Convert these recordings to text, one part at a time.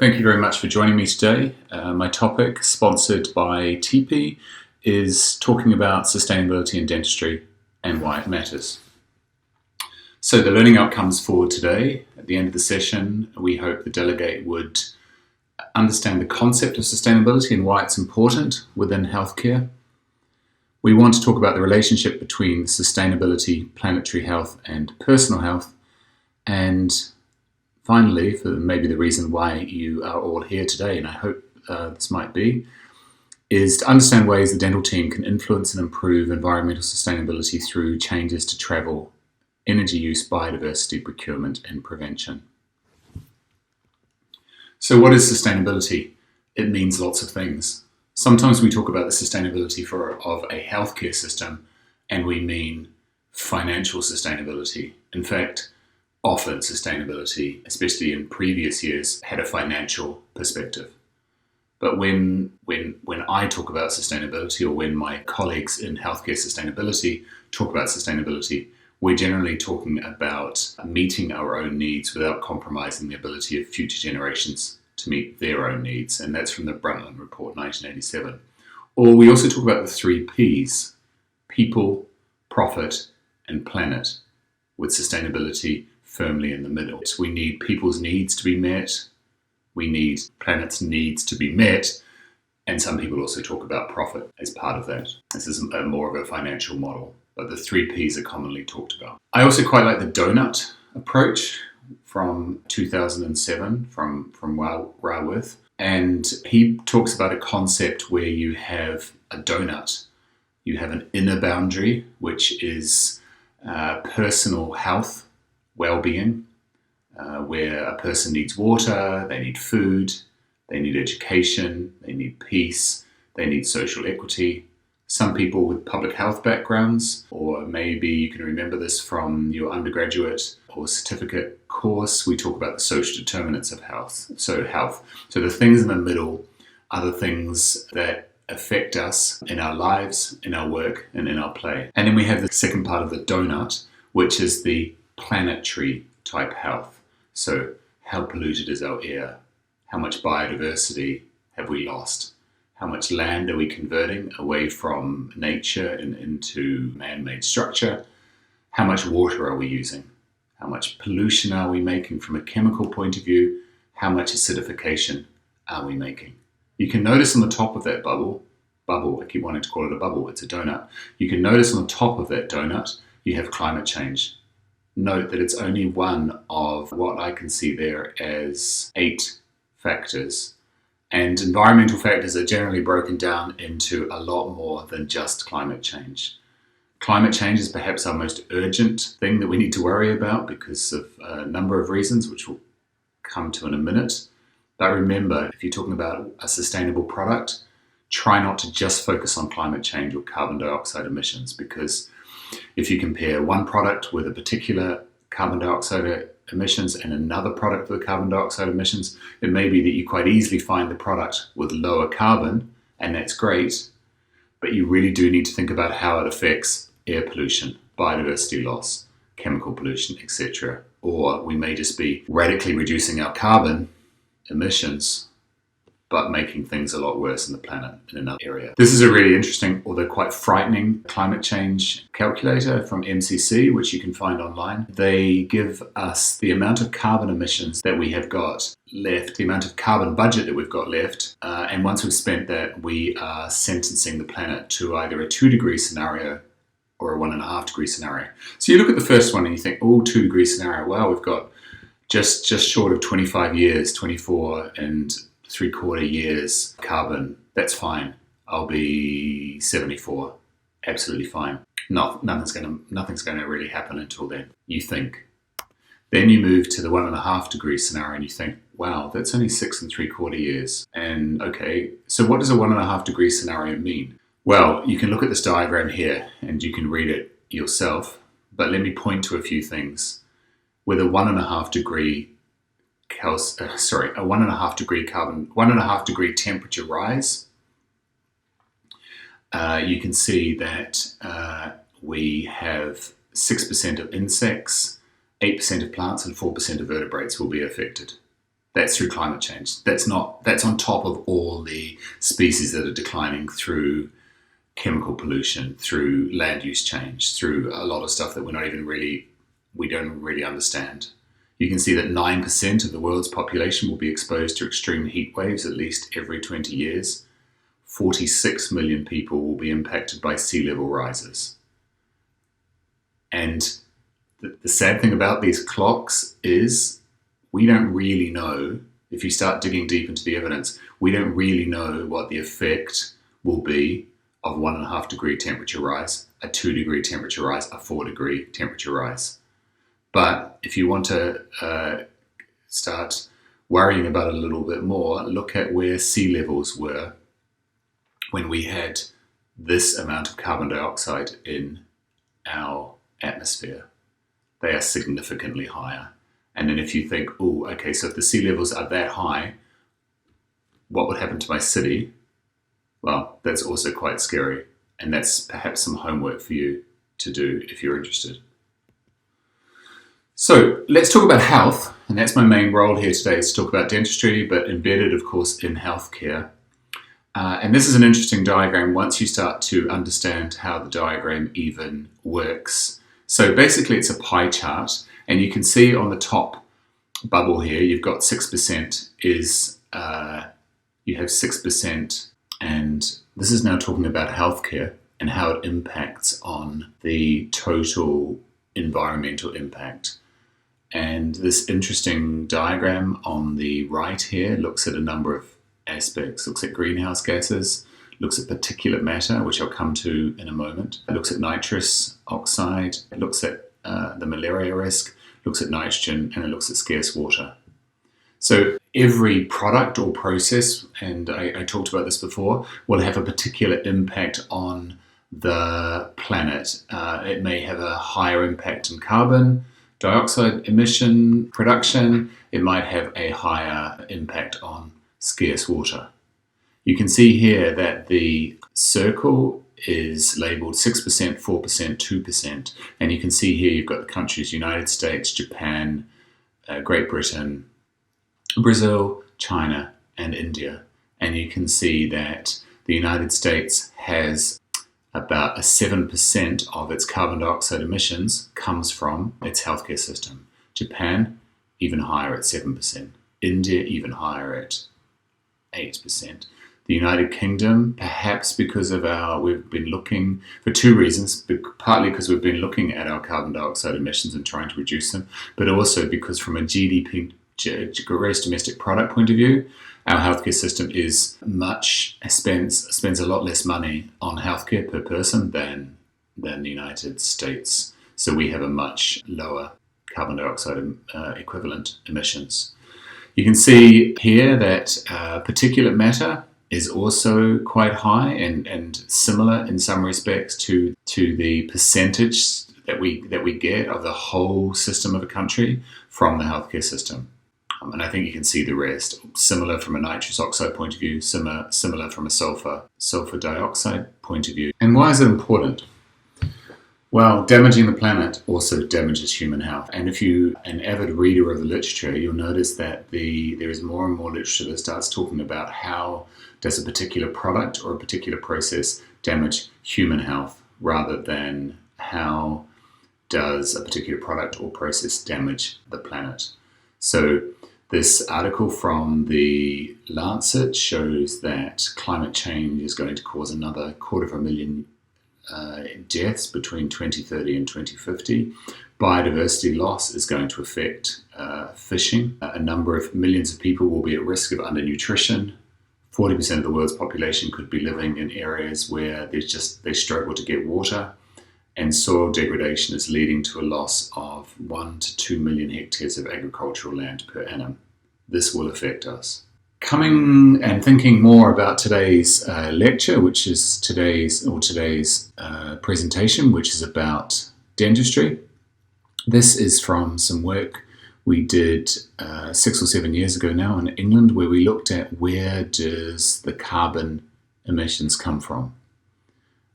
Thank you very much for joining me today. My topic, sponsored by Tepe, is talking about sustainability in dentistry and why it matters. So the learning outcomes for today, at the end of the session, we hope the delegate would understand the concept of sustainability and why it's important within healthcare. We want to talk about the relationship between sustainability, planetary health, and personal health. And finally, for maybe the reason why you are all here today, and I hope this might be, is to understand ways the dental team can influence and improve environmental sustainability through changes to travel, energy use, biodiversity, procurement, and prevention. So what is sustainability? It means lots of things. Sometimes we talk about the sustainability of a healthcare system, and we mean financial sustainability. In fact, often sustainability, especially in previous years, had a financial perspective. But when I talk about sustainability, or when my colleagues in healthcare sustainability talk about sustainability, we're generally talking about meeting our own needs without compromising the ability of future generations to meet their own needs. And that's from the Brundtland Report 1987. Or we also talk about the 3 Ps: people, profit, and planet, with sustainability firmly in the middle. We need people's needs to be met, we need planet's needs to be met, and some people also talk about profit as part of that. This is more of a financial model, but the 3 Ps are commonly talked about. I also quite like the Doughnut approach from 2007 from Raworth, and he talks about a concept where you have a donut. You have an inner boundary, which is personal health, well-being, where a person needs water, they need food, they need education, they need peace, they need social equity. Some people with public health backgrounds, or maybe you can remember this from your undergraduate or certificate course, we talk about the social determinants of health. So the things in the middle are the things that affect us in our lives, in our work, and in our play. And then we have the second part of the donut, which is the planetary type health. So how polluted is our air? How much biodiversity have we lost? How much land are we converting away from nature and into man-made structure? How much water are we using? How much pollution are we making from a chemical point of view? How much acidification are we making? You can notice on the top of that bubble, I keep wanting to call it a bubble, it's a donut. You can notice on the top of that donut, you have climate change. Note that it's only one of what I can see there as 8 factors. And environmental factors are generally broken down into a lot more than just climate change. Climate change is perhaps our most urgent thing that we need to worry about because of a number of reasons, which we'll come to in a minute. But remember, if you're talking about a sustainable product, try not to just focus on climate change or carbon dioxide emissions, because if you compare one product with a particular carbon dioxide emissions and another product with carbon dioxide emissions, it may be that you quite easily find the product with lower carbon, and that's great, but you really do need to think about how it affects air pollution, biodiversity loss, chemical pollution, etc. Or we may just be radically reducing our carbon emissions but making things a lot worse in the planet in another area. This is a really interesting, although quite frightening, climate change calculator from MCC, which you can find online. They give us the amount of carbon emissions that we have got left, the amount of carbon budget that we've got left, and once we've spent that, we are sentencing the planet to either a 2-degree scenario or a 1.5-degree scenario. So you look at the first one and you think, oh, 2-degree scenario, wow, we've got just short of 25 years, 24 and 3/4 years carbon, that's fine. I'll be 74, absolutely fine. Nothing's going to really happen until then, you think. Then you move to the 1.5-degree scenario and you think, wow, that's only 6 3/4 years. And okay, so what does a 1.5-degree scenario mean? Well, you can look at this diagram here and you can read it yourself, but let me point to a few things. With a 1.5-degree a 1.5-degree temperature rise, you can see that we have 6% of insects, 8% of plants, and 4% of vertebrates will be affected. That's through climate change. That's on top of all the species that are declining through chemical pollution, through land use change, through a lot of stuff that we don't really understand. You can see that 9% of the world's population will be exposed to extreme heat waves at least every 20 years. 46 million people will be impacted by sea level rises. And the sad thing about these clocks is we don't really know, if you start digging deep into the evidence, we don't really know what the effect will be of 1.5 degree temperature rise, a 2 degree temperature rise, a 4 degree temperature rise. But if you want to start worrying about it a little bit more, look at where sea levels were when we had this amount of carbon dioxide in our atmosphere. They are significantly higher. And then if you think, oh, okay, so if the sea levels are that high, what would happen to my city? Well, that's also quite scary. And that's perhaps some homework for you to do if you're interested. So let's talk about health. And that's my main role here today, is to talk about dentistry, but embedded, of course, in healthcare. And this is an interesting diagram once you start to understand how the diagram even works. So basically it's a pie chart, and you can see on the top bubble here, you've got 6% you have 6%, and this is now talking about healthcare and how it impacts on the total environmental impact. And this interesting diagram on the right here looks at a number of aspects. Looks at greenhouse gases, looks at particulate matter, which I'll come to in a moment. It looks at nitrous oxide, it looks at the malaria risk, looks at nitrogen, and it looks at scarce water. So every product or process, and I talked about this before, will have a particular impact on the planet. It may have a higher impact in carbon dioxide emission production. It might have a higher impact on scarce water. You can see here that the circle is labeled 6%, 4%, 2%. And you can see here you've got the countries United States, Japan, Great Britain, Brazil, China, and India. And you can see that the United States has about 7% of its carbon dioxide emissions comes from its healthcare system. Japan, even higher at 7%. India, even higher at 8%. The United Kingdom, perhaps because of we've been looking for two reasons, partly because we've been looking at our carbon dioxide emissions and trying to reduce them, but also because from a GDP, gross domestic product point of view, our healthcare system spends a lot less money on healthcare per person than the United States. So we have a much lower carbon dioxide equivalent emissions. You can see here that particulate matter is also quite high and similar in some respects to the percentage that we get of the whole system of a country from the healthcare system. And I think you can see the rest. Similar from a nitrous oxide point of view, similar from a sulfur dioxide point of view. And why is it important? Well, damaging the planet also damages human health. And if you're an avid reader of the literature, you'll notice that there is more and more literature that starts talking about how does a particular product or a particular process damage human health, rather than how does a particular product or process damage the planet. So this article from the Lancet shows that climate change is going to cause another 250,000 deaths between 2030 and 2050. Biodiversity loss is going to affect fishing. A number of millions of people will be at risk of undernutrition. 40% of the world's population could be living in areas where they struggle to get water. And soil degradation is leading to a loss of 1 to 2 million hectares of agricultural land per annum. This will affect us. Coming and thinking more about today's lecture, which is today's presentation, which is about dentistry. This is from some work we did 6 or 7 years ago now in England, where we looked at where does the carbon emissions come from.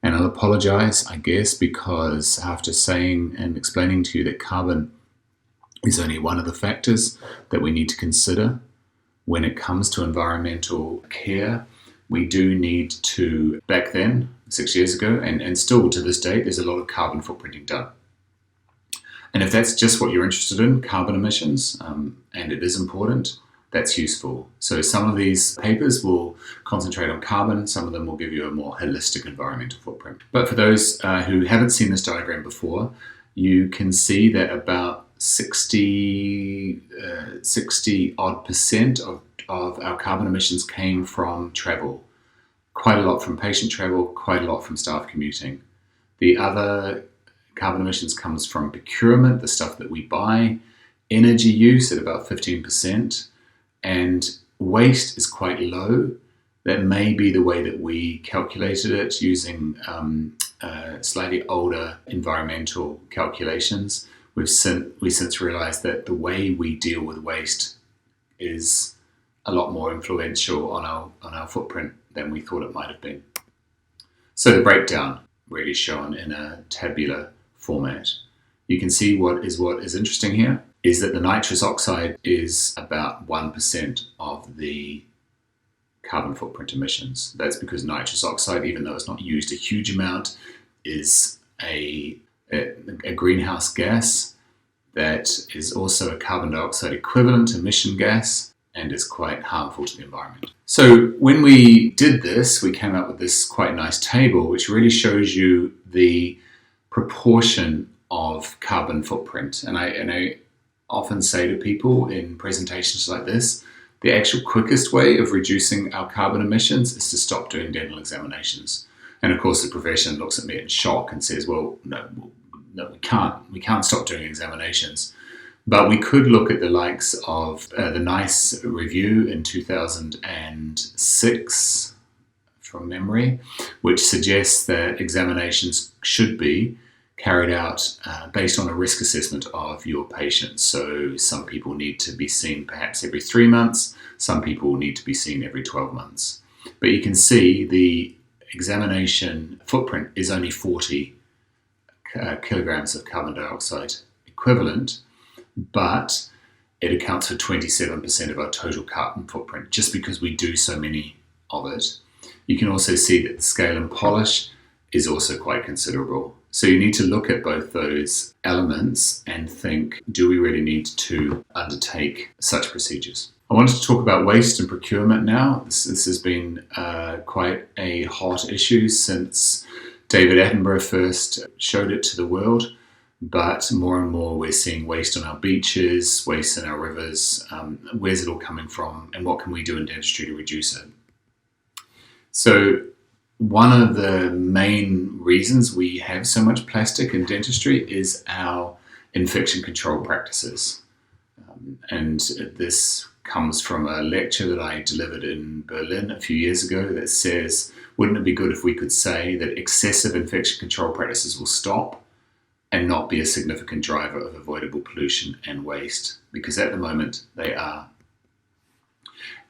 And I'll apologize, I guess, because after saying and explaining to you that carbon is only one of the factors that we need to consider, when it comes to environmental care, we do need to, back then, 6 years ago, and still to this day, there's a lot of carbon footprinting done. And if that's just what you're interested in, carbon emissions, and it is important, that's useful. So some of these papers will concentrate on carbon, some of them will give you a more holistic environmental footprint. But for those who haven't seen this diagram before, you can see that about 60 odd percent of our carbon emissions came from travel. Quite a lot from patient travel, quite a lot from staff commuting. The other carbon emissions comes from procurement, the stuff that we buy, energy use at about 15%, and waste is quite low. That may be the way that we calculated it using slightly older environmental calculations. We've since realized that the way we deal with waste is a lot more influential on our footprint than we thought it might have been. So the breakdown really shown in a tabular format. You can see what is interesting here is that the nitrous oxide is about 1% of the carbon footprint emissions. That's because nitrous oxide, even though it's not used a huge amount, is a greenhouse gas that is also a carbon dioxide equivalent emission gas and is quite harmful to the environment. So when we did this, we came up with this quite nice table which really shows you the proportion of carbon footprint. And I often say to people in presentations like this, the actual quickest way of reducing our carbon emissions is to stop doing dental examinations. And of course the profession looks at me in shock and says, well, no, we can't. We can't stop doing examinations. But we could look at the likes of the NICE review in 2006, from memory, which suggests that examinations should be carried out based on a risk assessment of your patients. So some people need to be seen perhaps every 3 months, some people need to be seen every 12 months. But you can see the examination footprint is only 40 kilograms of carbon dioxide equivalent, but it accounts for 27% of our total carbon footprint just because we do so many of it. You can also see that the scale and polish is also quite considerable. So you need to look at both those elements and think, do we really need to undertake such procedures? I wanted to talk about waste and procurement now. This has been quite a hot issue since David Attenborough first showed it to the world, but more and more we're seeing waste on our beaches, waste in our rivers. Where's it all coming from, and what can we do in dentistry to reduce it? So one of the main reasons we have so much plastic in dentistry is our infection control practices. And this comes from a lecture that I delivered in Berlin a few years ago that says, wouldn't it be good if we could say that excessive infection control practices will stop and not be a significant driver of avoidable pollution and waste? Because at the moment they are.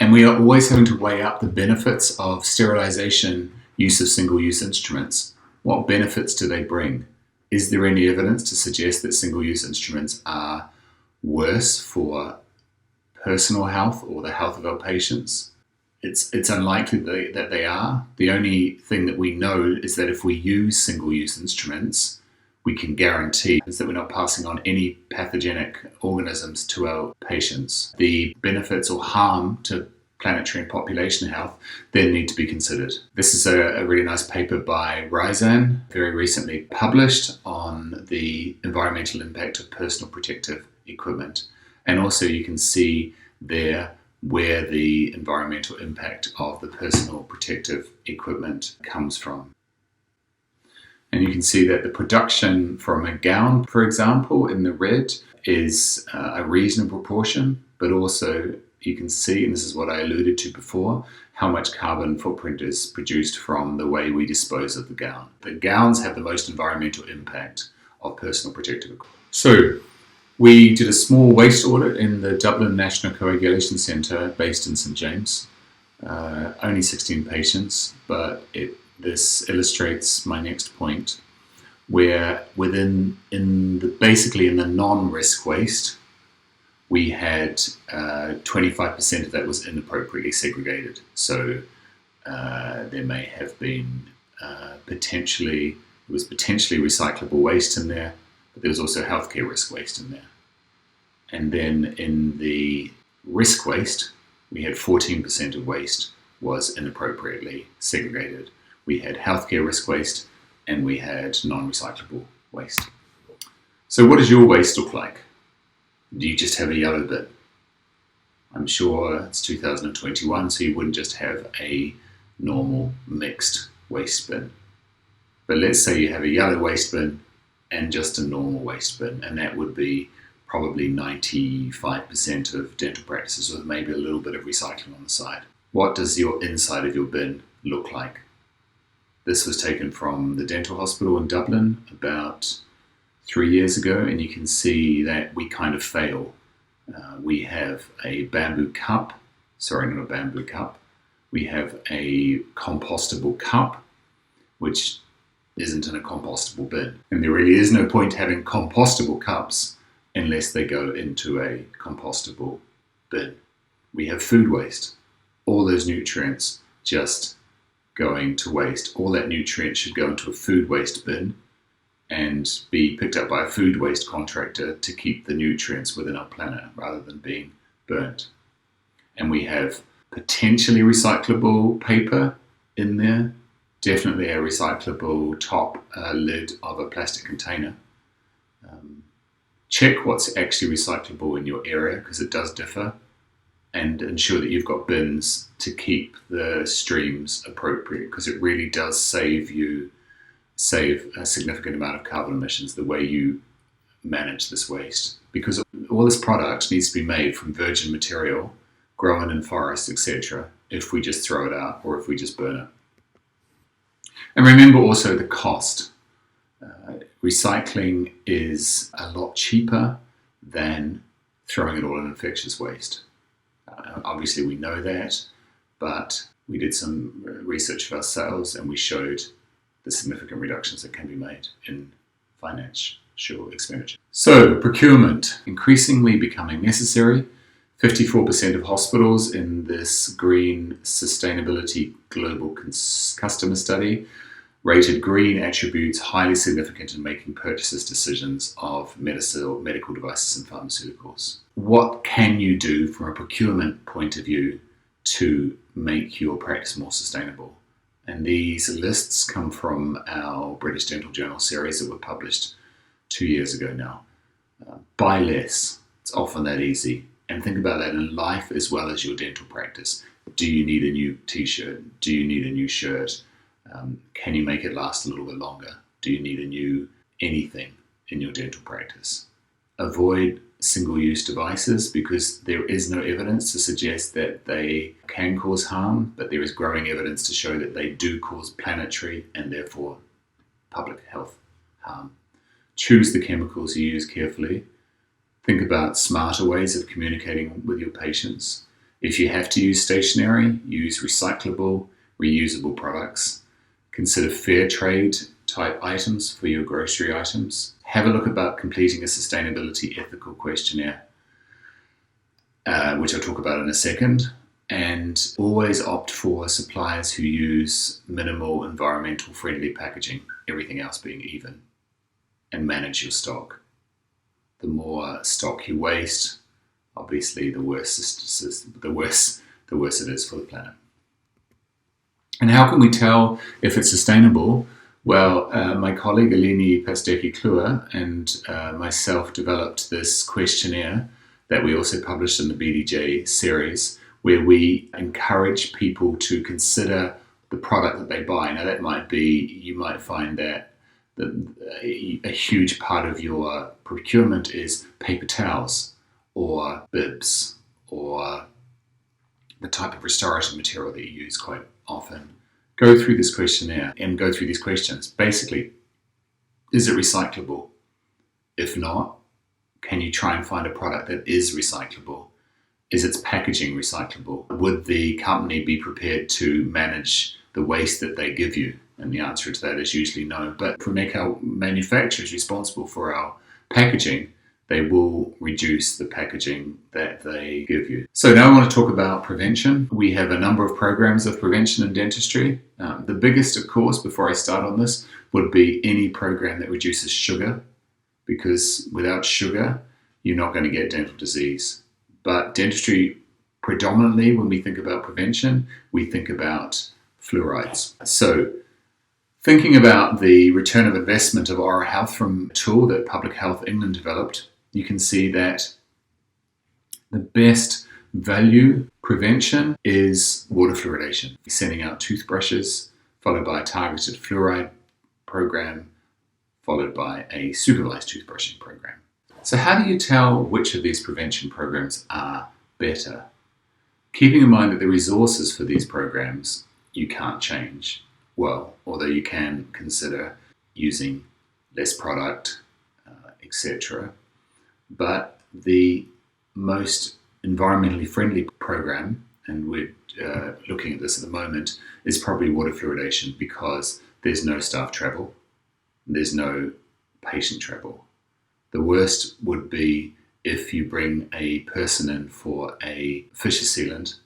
And we are always having to weigh up the benefits of sterilization, use of single-use instruments. What benefits do they bring? Is there any evidence to suggest that single-use instruments are worse for personal health or the health of our patients? It's unlikely that they are. The only thing that we know is that if we use single-use instruments, we can guarantee is that we're not passing on any pathogenic organisms to our patients. The benefits or harm to planetary and population health then need to be considered. This is a really nice paper by Rizan, very recently published, on the environmental impact of personal protective equipment. And also you can see there where the environmental impact of the personal protective equipment comes from. And you can see that the production from a gown, for example, in the red is a reasonable proportion, but also you can see, and this is what I alluded to before, how much carbon footprint is produced from the way we dispose of the gown. The gowns have the most environmental impact of personal protective equipment. So we did a small waste audit in the Dublin National Coagulation Centre based in St James. Only 16 patients, but this illustrates my next point, where basically in the non-risk waste, we had 25% of that was inappropriately segregated. So there may have been potentially recyclable waste in there, but there was also healthcare risk waste in there. And then in the risk waste, we had 14% of waste was inappropriately segregated. We had healthcare risk waste and we had non-recyclable waste. So what does your waste look like? Do you just have a yellow bin? I'm sure it's 2021, so you wouldn't just have a normal mixed waste bin. But let's say you have a yellow waste bin and just a normal waste bin, and that would be probably 95% of dental practices with maybe a little bit of recycling on the side. What does your inside of your bin look like? This was taken from the dental hospital in Dublin about 3 years ago, and you can see that we kind of fail. We have a bamboo cup, sorry, not a bamboo cup. We have a compostable cup, which isn't in a compostable bin. And there really is no point having compostable cups unless they go into a compostable bin. We have food waste. All those nutrients just going to waste. All that nutrient should go into a food waste bin and be picked up by a food waste contractor to keep the nutrients within our planet rather than being burnt. And we have potentially recyclable paper in there, definitely a recyclable top lid of a plastic container. Check what's actually recyclable in your area, because it does differ, and ensure that you've got bins to keep the streams appropriate, because it really does save a significant amount of carbon emissions the way you manage this waste, because all this product needs to be made from virgin material grown in forests, etc., if we just throw it out or if we just burn it. And remember also the cost. Recycling is a lot cheaper than throwing it all in infectious waste. Obviously we know that, but we did some research for ourselves and we showed the significant reductions that can be made in financial expenditure. So procurement, increasingly becoming necessary. 54% of hospitals in this green sustainability global customer study rated green attributes highly significant in making purchases decisions of medical devices and pharmaceuticals. What can you do from a procurement point of view to make your practice more sustainable? And these lists come from our British Dental Journal series that were published 2 years ago now. Buy less. It's often that easy. And think about that in life as well as your dental practice. Do you need a new t-shirt? Do you need a new shirt? Can you make it last a little bit longer? Do you need a new anything in your dental practice? Avoid single-use devices, because there is no evidence to suggest that they can cause harm, but there is growing evidence to show that they do cause planetary and therefore public health harm. Choose the chemicals you use carefully. Think about smarter ways of communicating with your patients. If you have to use stationery, use recyclable, reusable products. Consider fair trade type items for your grocery items. Have a look about completing a sustainability ethical questionnaire, which I'll talk about in a second. And always opt for suppliers who use minimal environmental friendly packaging, everything else being even. And manage your stock. The more stock you waste, obviously the worse it is for the planet. And how can we tell if it's sustainable? Well, my colleague Eleni Pasteki-Klua and myself developed this questionnaire that we also published in the BDJ series, where we encourage people to consider the product that they buy. Now that might be, you might find that a huge part of your procurement is paper towels or bibs or the type of restorative material that you use quite often. Go through this questionnaire and go through these questions. Basically, is it recyclable? If not, can you try and find a product that is recyclable? Is its packaging recyclable? Would the company be prepared to manage the waste that they give you? And the answer to that is usually no. But if we make our manufacturers responsible for our packaging, they will reduce the packaging that they give you. So now I want to talk about prevention. We have a number of programs of prevention in dentistry. The biggest, of course, before I start on this, would be any program that reduces sugar, because without sugar, you're not going to get dental disease. But dentistry, predominantly, when we think about prevention, we think about fluorides. So thinking about the return of investment of oral health from a tool that Public Health England developed, you can see that the best value prevention is water fluoridation. Sending out toothbrushes, followed by a targeted fluoride program, followed by a supervised toothbrushing program. So how do you tell which of these prevention programs are better? Keeping in mind that the resources for these programs you can't change. Well, although you can consider using less product, etc. But the most environmentally friendly program, and we're looking at this at the moment, is probably water fluoridation, because there's no staff travel, there's no patient travel. The worst would be if you bring a person in for a fissure sealant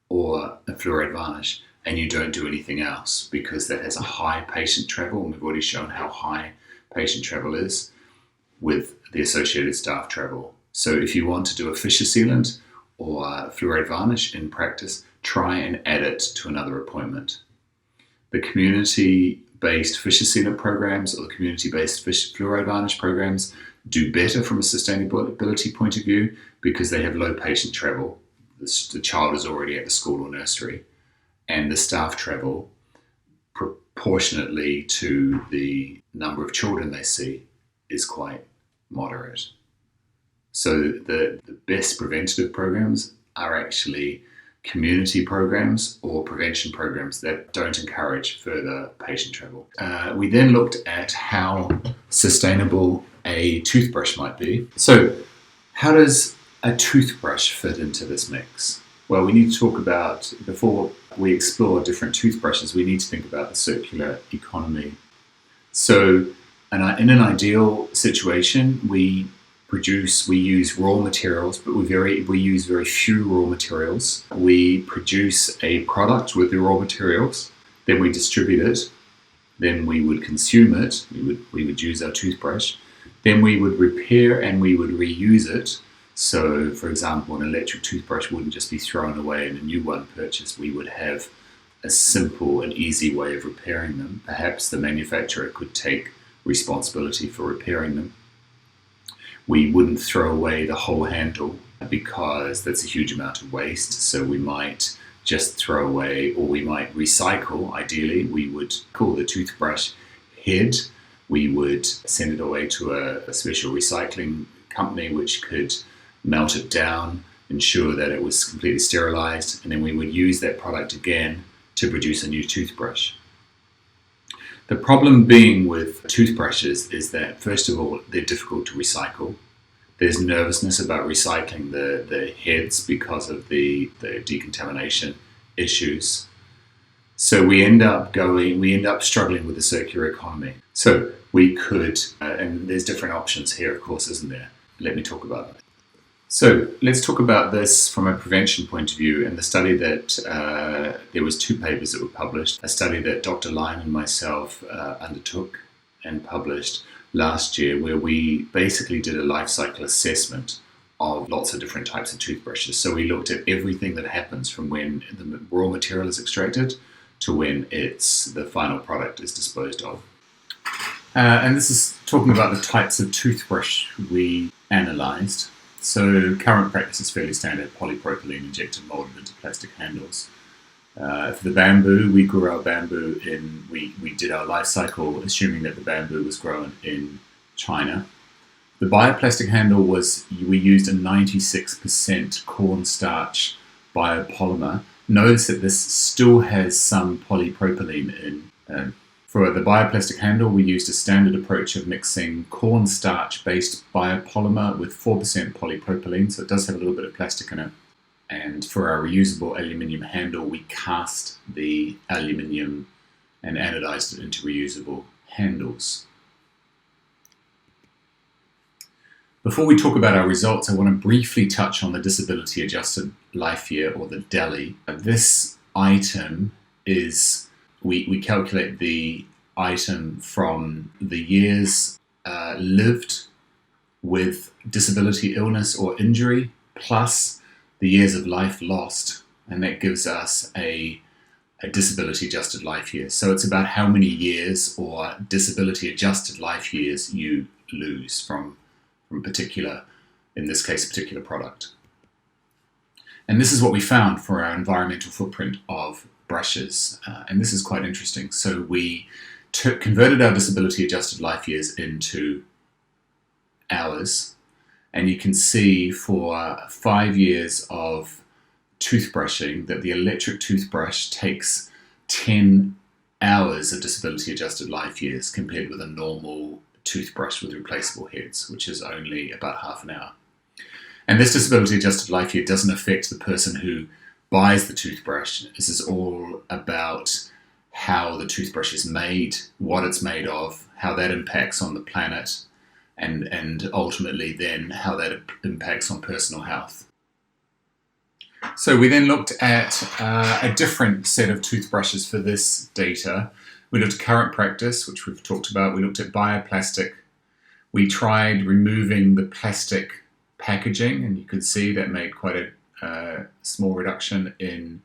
or a fluoride varnish and you don't do anything else, because that has a high patient travel, and we've already shown how high patient travel is with the associated staff travel. So if you want to do a fissure sealant or fluoride varnish in practice, try and add it to another appointment. The community-based fissure sealant programs or the community-based fluoride varnish programs do better from a sustainability point of view, because they have low patient travel. The child is already at the school or nursery, and the staff travel proportionately to the number of children they see is quite moderate. So the best preventative programs are actually community programs or prevention programs that don't encourage further patient travel. We then looked at how sustainable a toothbrush might be. So how does a toothbrush fit into this mix? Well, we need to talk about, before we explore different toothbrushes, we need to think about the circular economy. So in an ideal situation, we use raw materials, but we use very few raw materials. We produce a product with the raw materials, then we distribute it, then we would consume it, we would use our toothbrush, then we would repair and we would reuse it. So, for example, an electric toothbrush wouldn't just be thrown away and a new one purchased. We would have a simple and easy way of repairing them. Perhaps the manufacturer could take responsibility for repairing them. We wouldn't throw away the whole handle, because that's a huge amount of waste. So we might just throw away, or we might recycle. Ideally, we would call the toothbrush head. We would send it away to a special recycling company which could melt it down, ensure that it was completely sterilized, and then we would use that product again to produce a new toothbrush. The problem being with toothbrushes is that, first of all, they're difficult to recycle. There's nervousness about recycling the heads because of the decontamination issues. So we end up struggling with the circular economy. So we could, and there's different options here, of course, isn't there? Let me talk about it. So let's talk about this from a prevention point of view. And the study that, there was 2 papers that were published. A study that Dr. Lyon and myself undertook and published last year, where we basically did a life cycle assessment of lots of different types of toothbrushes. So we looked at everything that happens from when the raw material is extracted to when the final product is disposed of. And this is talking about the types of toothbrush we analysed. So current practice is fairly standard: polypropylene injected molded into plastic handles. For the bamboo, we grew our bamboo we did our life cycle assuming that the bamboo was grown in China. The bioplastic handle we used a 96% cornstarch biopolymer. Notice that this still has some polypropylene in. For the bioplastic handle, we used a standard approach of mixing cornstarch-based biopolymer with 4% polypropylene, so it does have a little bit of plastic in it. And for our reusable aluminium handle, we cast the aluminium and anodized it into reusable handles. Before we talk about our results, I want to briefly touch on the disability adjusted life year, or the DALY. This item is, we calculate the item from the years lived with disability, illness or injury, plus the years of life lost, and that gives us a disability adjusted life year. So it's about how many years or disability adjusted life years you lose from particular, in this case, a particular product. And this is what we found for our environmental footprint of brushes, and this is quite interesting. So we converted our disability adjusted life years into hours, and you can see for 5 years of toothbrushing that the electric toothbrush takes 10 hours of disability adjusted life years compared with a normal toothbrush with replaceable heads, which is only about half an hour. And this disability adjusted life year doesn't affect the person who buys the toothbrush. This is all about how the toothbrush is made, what it's made of, how that impacts on the planet, and ultimately then how that impacts on personal health. So we then looked at a different set of toothbrushes for this data. We looked at current practice, which we've talked about. We looked at bioplastic. We tried removing the plastic packaging, and you could see that made quite a small reduction in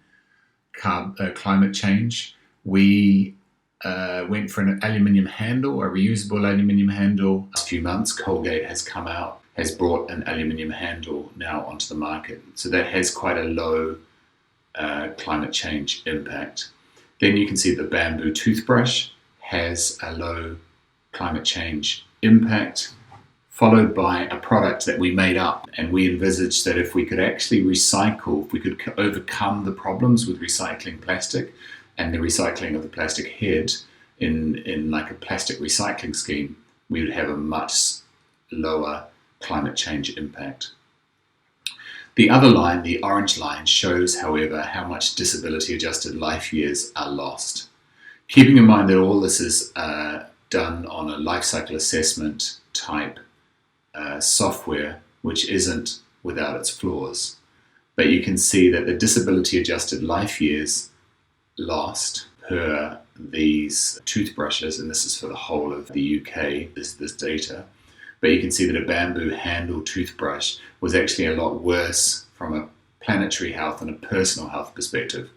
climate change. We went for an aluminium handle, a reusable aluminium handle. Last few months, Colgate has brought an aluminium handle now onto the market. So that has quite a low climate change impact. Then you can see the bamboo toothbrush has a low climate change impact, followed by a product that we made up. And we envisaged that if we could actually recycle, if we could overcome the problems with recycling plastic and the recycling of the plastic head in like a plastic recycling scheme, we would have a much lower climate change impact. The other line, the orange line, shows, however, how much disability adjusted life years are lost. Keeping in mind that all this is done on a life cycle assessment type software, which isn't without its flaws. But you can see that the disability adjusted life years lost per these toothbrushes, and this is for the whole of the UK, this data, but you can see that a bamboo handle toothbrush was actually a lot worse from a planetary health and a personal health perspective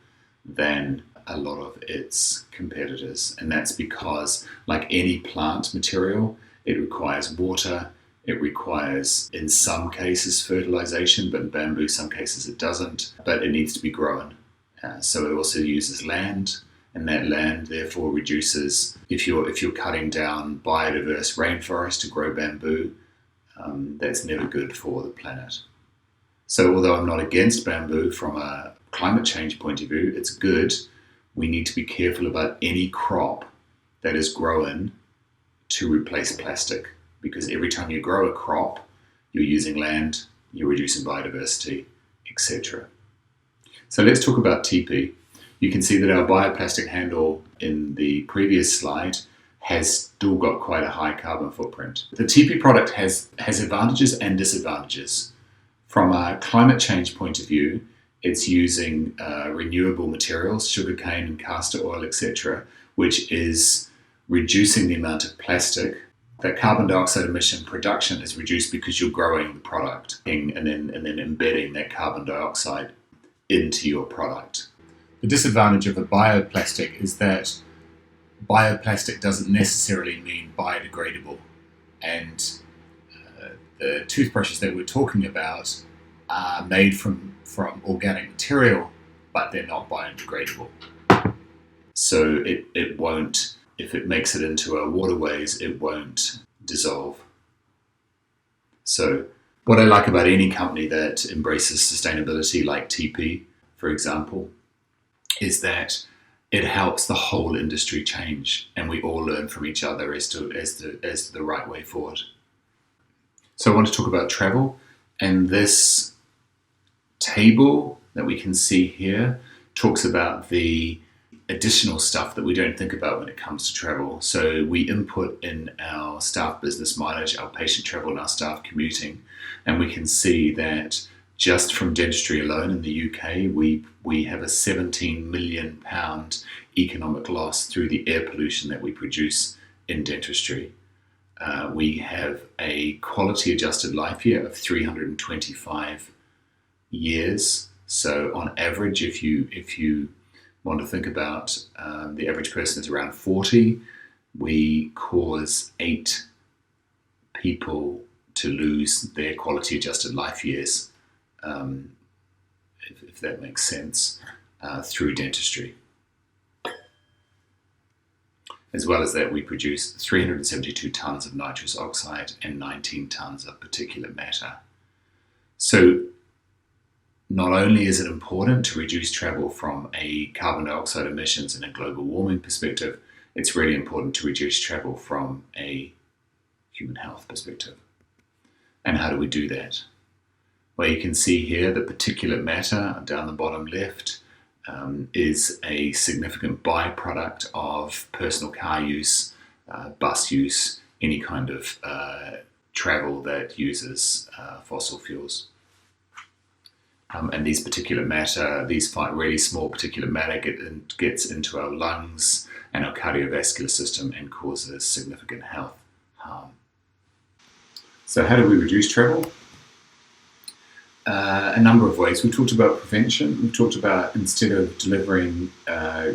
than a lot of its competitors. And that's because, like any plant material, it requires water, it requires, in some cases, fertilization, but in bamboo, some cases it doesn't, but it needs to be grown. So it also uses land, and that land therefore reduces, if you're cutting down biodiverse rainforest to grow bamboo, that's never good for the planet. So although I'm not against bamboo from a climate change point of view, it's good. We need to be careful about any crop that is grown to replace plastic, because every time you grow a crop, you're using land, you're reducing biodiversity, etc. So let's talk about Tepe. You can see that our bioplastic handle in the previous slide has still got quite a high carbon footprint. The Tepe product has advantages and disadvantages. From a climate change point of view, it's using renewable materials, sugarcane and castor oil, etc., which is reducing the amount of plastic. That carbon dioxide emission production is reduced because you're growing the product and then embedding that carbon dioxide into your product. The disadvantage of a bioplastic is that bioplastic doesn't necessarily mean biodegradable, and the toothbrushes that we're talking about are made from organic material, but they're not biodegradable. So it won't, if it makes it into our waterways, it won't dissolve. So what I like about any company that embraces sustainability, like Tepe, for example, is that it helps the whole industry change, and we all learn from each other as to the right way forward. So I want to talk about travel, and this table that we can see here talks about the additional stuff that we don't think about when it comes to travel. So we input in our staff business mileage, our patient travel and our staff commuting, and we can see that just from dentistry alone in the UK, we have a £17 million economic loss through the air pollution that we produce in dentistry. We have a quality adjusted life year of 325 years. So on average, if you want to think about the average person is around 40, we cause 8 people to lose their quality adjusted life years, if that makes sense, through dentistry. As well as that, we produce 372 tonnes of nitrous oxide and 19 tonnes of particulate matter. So not only is it important to reduce travel from a carbon dioxide emissions and a global warming perspective, it's really important to reduce travel from a human health perspective. And how do we do that? Well, you can see here the particulate matter down the bottom left is a significant byproduct of personal car use, bus use, any kind of travel that uses fossil fuels. And these particulate matter, these really small particulate matter gets into our lungs and our cardiovascular system and causes significant health harm. So how do we reduce travel? A number of ways. We've talked about prevention. We've talked about, instead of delivering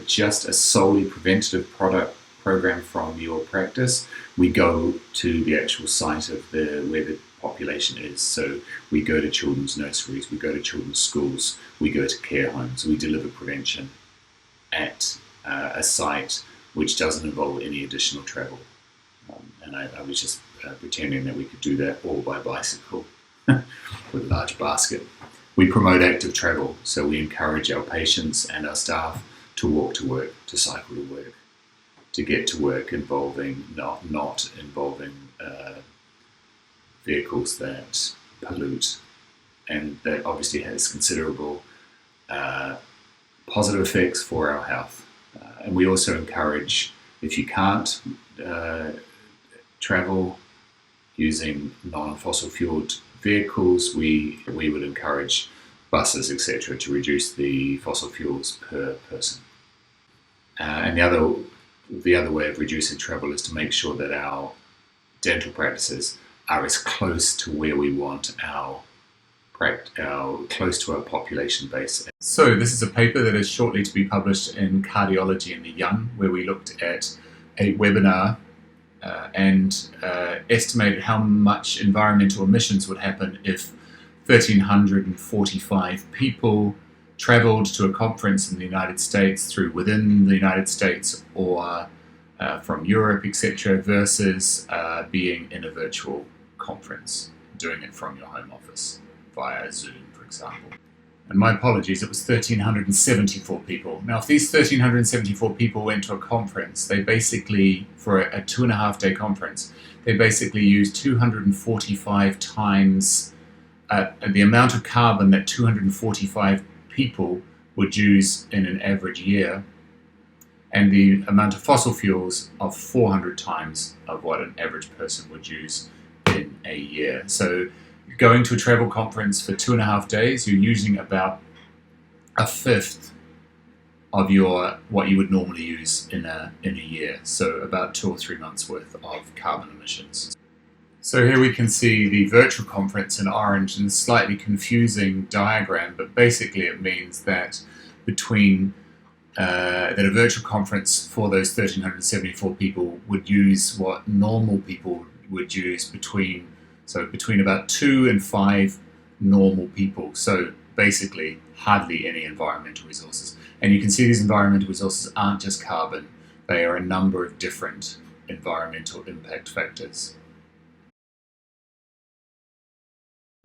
just a solely preventative product program from your practice, we go to the actual site of where the population is. So we go to children's nurseries, we go to children's schools, we go to care homes. We deliver prevention at a site which doesn't involve any additional travel. And I was just pretending that we could do that all by bicycle with a large basket. We promote active travel, so we encourage our patients and our staff to walk to work, to cycle to work, to get to work involving not involving vehicles that pollute, and that obviously has considerable positive effects for our health. And we also encourage, if you can't travel using non-fossil fueled vehicles, we would encourage buses, etc., to reduce the fossil fuels per person. And the other way of reducing travel is to make sure that our dental practices are as close to where we want close to our population base. So this is a paper that is shortly to be published in Cardiology in the Young, where we looked at a webinar and estimated how much environmental emissions would happen if 1,345 people travelled to a conference in the United States within the United States or from Europe, etc., versus being in a virtual conference, doing it from your home office via Zoom, for example. And my apologies, it was 1,374 people. Now, if these 1,374 people went to a conference, they basically, for a 2.5-day conference, they basically used 245 times the amount of carbon that 245 people would use in an average year, and the amount of fossil fuels of 400 times of what an average person would use in a year. So going to a travel conference for 2.5 days, you're using about a fifth of what you would normally use in a year. So about 2 or 3 months worth of carbon emissions. So here we can see the virtual conference in orange in a slightly confusing diagram, but basically it means that that a virtual conference for those 1,374 people would use what normal people would use between about 2 and 5 normal people. So basically hardly any environmental resources. And you can see these environmental resources aren't just carbon, they are a number of different environmental impact factors.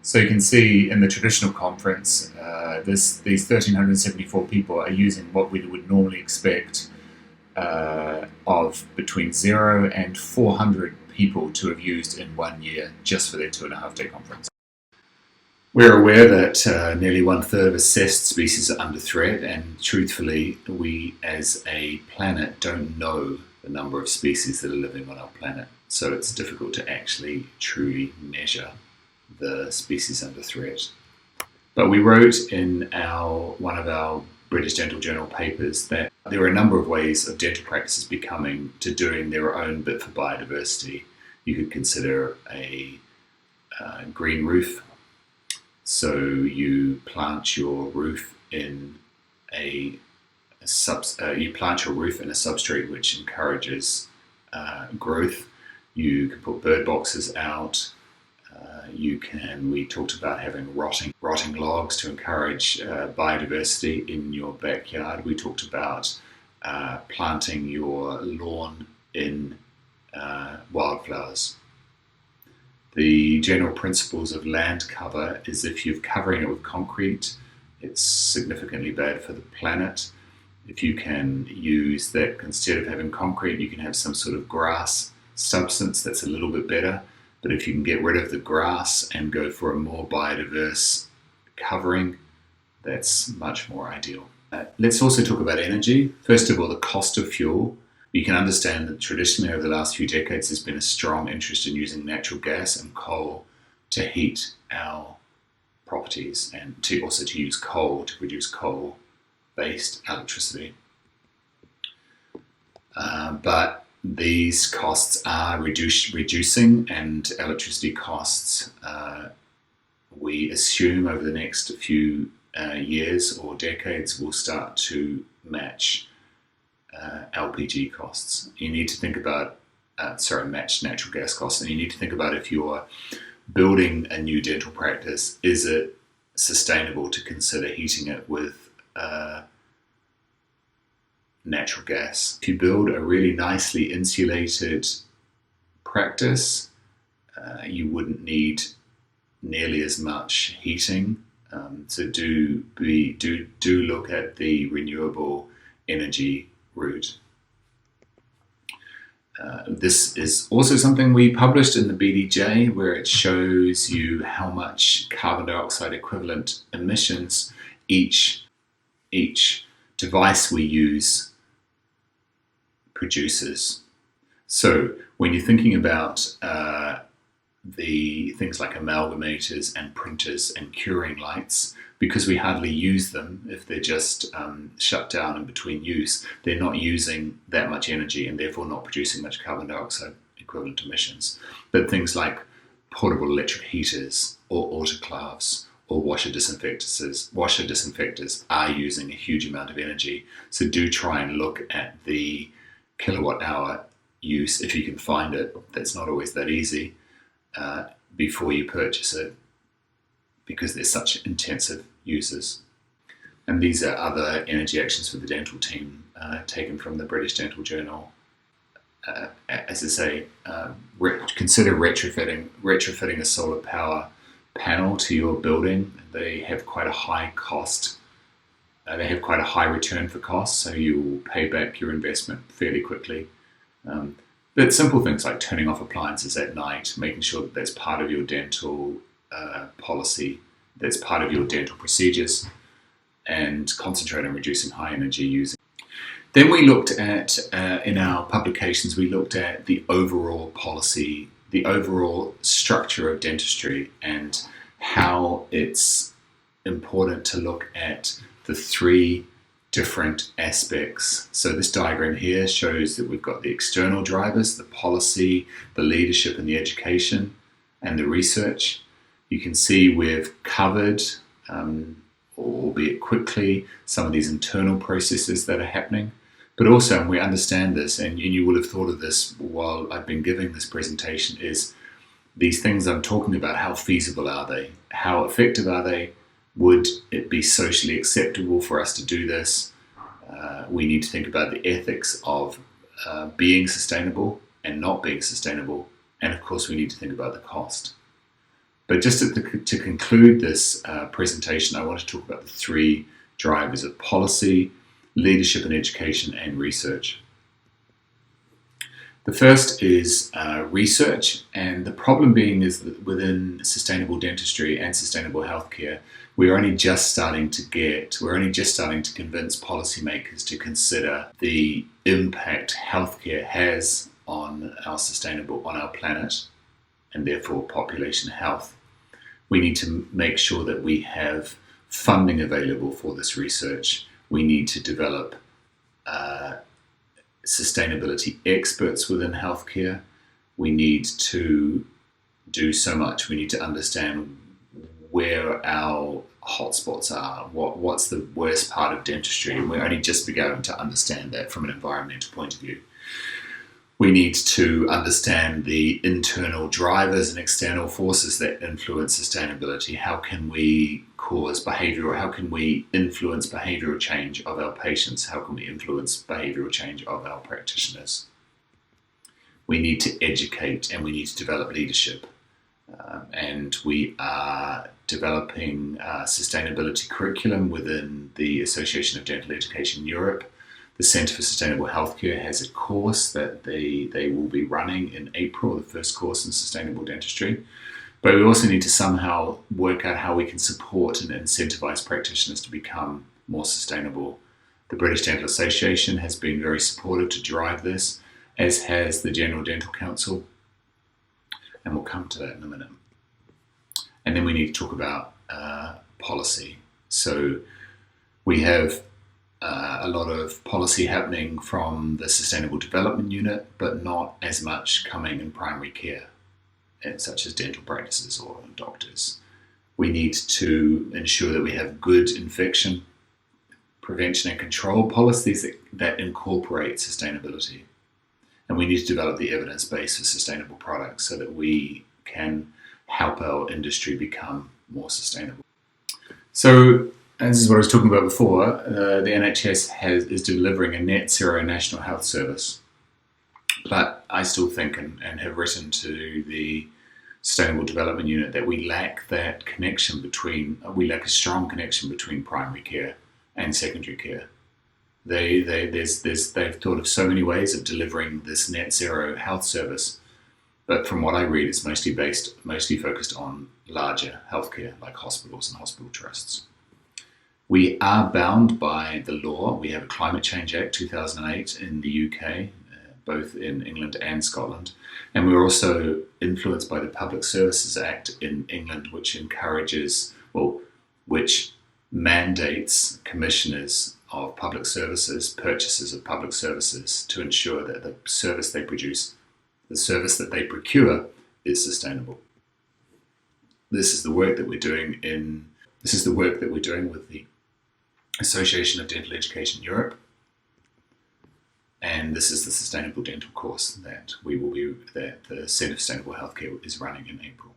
So you can see in the traditional conference, these 1,374 people are using what we would normally expect of between 0 and 400 people to have used in 1 year just for their 2.5-day conference. We're aware that nearly 1/3 of assessed species are under threat, and truthfully, we as a planet don't know the number of species that are living on our planet. So it's difficult to actually truly measure the species under threat. But we wrote in one of our British Dental Journal papers that there are a number of ways of dental practices doing their own bit for biodiversity. You could consider a green roof. So you plant your roof in a substrate which encourages growth. You can put bird boxes out. We talked about having rotting logs to encourage biodiversity in your backyard. We talked about planting your lawn in wildflowers. The general principles of land cover is if you're covering it with concrete, it's significantly bad for the planet. If you can use that, instead of having concrete, you can have some sort of grass substance that's a little bit better. But if you can get rid of the grass and go for a more biodiverse covering, that's much more ideal. Let's also talk about energy. First of all, the cost of fuel. You can understand that traditionally over the last few decades there's been a strong interest in using natural gas and coal to heat our properties, and to use coal to produce coal-based electricity. But these costs are reducing, and electricity costs, we assume over the next few years or decades, will start to match LPG costs. You need to think about, match natural gas costs, and you need to think about, if you're building a new dental practice, is it sustainable to consider heating it with natural gas? If you build a really nicely insulated practice, you wouldn't need nearly as much heating. So do look at the renewable energy route. This is also something we published in the BDJ, where it shows you how much carbon dioxide equivalent emissions each device we use produces. So when you're thinking about the things like amalgamators and printers and curing lights, because we hardly use them, if they're just shut down in between use, they're not using that much energy and therefore not producing much carbon dioxide equivalent emissions. But things like portable electric heaters or autoclaves or washer disinfectors are using a huge amount of energy. So do try and look at the kilowatt hour use, if you can find it. That's not always that easy, before you purchase it, because they're such intensive users. And these are other energy actions for the dental team, taken from the British Dental Journal. As I say, consider retrofitting a solar power panel to your building. They have quite a high cost. They have quite a high return for cost, so you will pay back your investment fairly quickly. But simple things like turning off appliances at night, making sure that that's part of your dental policy, that's part of your dental procedures, and concentrate on reducing high energy using. Then we looked at, in our publications, we looked at the overall policy, the overall structure of dentistry, and how it's important to look at the three different aspects. So this diagram here shows that we've got the external drivers, the policy, the leadership and the education, and the research. You can see we've covered, albeit quickly, some of these internal processes that are happening. But also, and we understand this, and you will have thought of this while I've been giving this presentation, is these things I'm talking about, how feasible are they? How effective are they? Would it be socially acceptable for us to do this? We need to think about the ethics of being sustainable and not being sustainable. And of course, we need to think about the cost. But just to conclude this presentation, I want to talk about the three drivers of policy, leadership and education, and research. The first is research, and the problem being is that within sustainable dentistry and sustainable healthcare, we're only just starting to convince policymakers to consider the impact healthcare has on our planet, and therefore population health. We need to make sure that we have funding available for this research. We need to develop sustainability experts within healthcare. We need to do so much. We need to understand where our hotspots are, what's the worst part of dentistry, and we're only just beginning to understand that from an environmental point of view. We need to understand the internal drivers and external forces that influence sustainability. How can we how can we influence behavioral change of our patients? How can we influence behavioral change of our practitioners? We need to educate, and we need to develop leadership. And we are developing sustainability curriculum within the Association of Dental Education Europe. The Centre for Sustainable Healthcare has a course that they will be running in April, the first course in sustainable dentistry. But we also need to somehow work out how we can support and incentivize practitioners to become more sustainable. The British Dental Association has been very supportive to drive this, as has the General Dental Council. And we'll come to that in a minute. And then we need to talk about policy. So we have a lot of policy happening from the Sustainable Development Unit, but not as much coming in primary care, such as dental practices or doctors. We need to ensure that we have good infection prevention and control policies that incorporate sustainability. And we need to develop the evidence base for sustainable products so that we can help our industry become more sustainable. So, and this is what I was talking about before, the NHS is delivering a net zero national health service. But I still think and have written to the Sustainable Development Unit that we lack a strong connection between primary care and secondary care. They've thought of so many ways of delivering this net zero health service, but from what I read, it's mostly focused on larger healthcare like hospitals and hospital trusts. We are bound by the law. We have a Climate Change Act 2008 in the UK, both in England and Scotland, and we're also influenced by the Public Services Act in England, which mandates commissioners of public services, purchasers of public services, to ensure that the service they procure is sustainable. This is the work that we're doing with the Association of Dental Education Europe, and this is the Sustainable Dental course that the Centre for Sustainable Healthcare is running in April.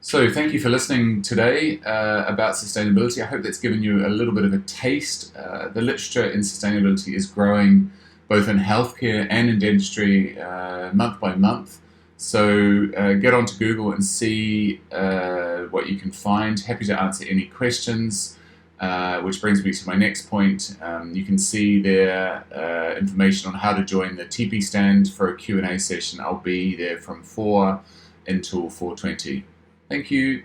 So thank you for listening today about sustainability. I hope that's given you a little bit of a taste. The literature in sustainability is growing both in healthcare and in dentistry month by month. So get onto Google and see what you can find. Happy to answer any questions, which brings me to my next point. You can see there information on how to join the Tepe stand for a Q&A session. I'll be there from 4 until 4:20. Thank you.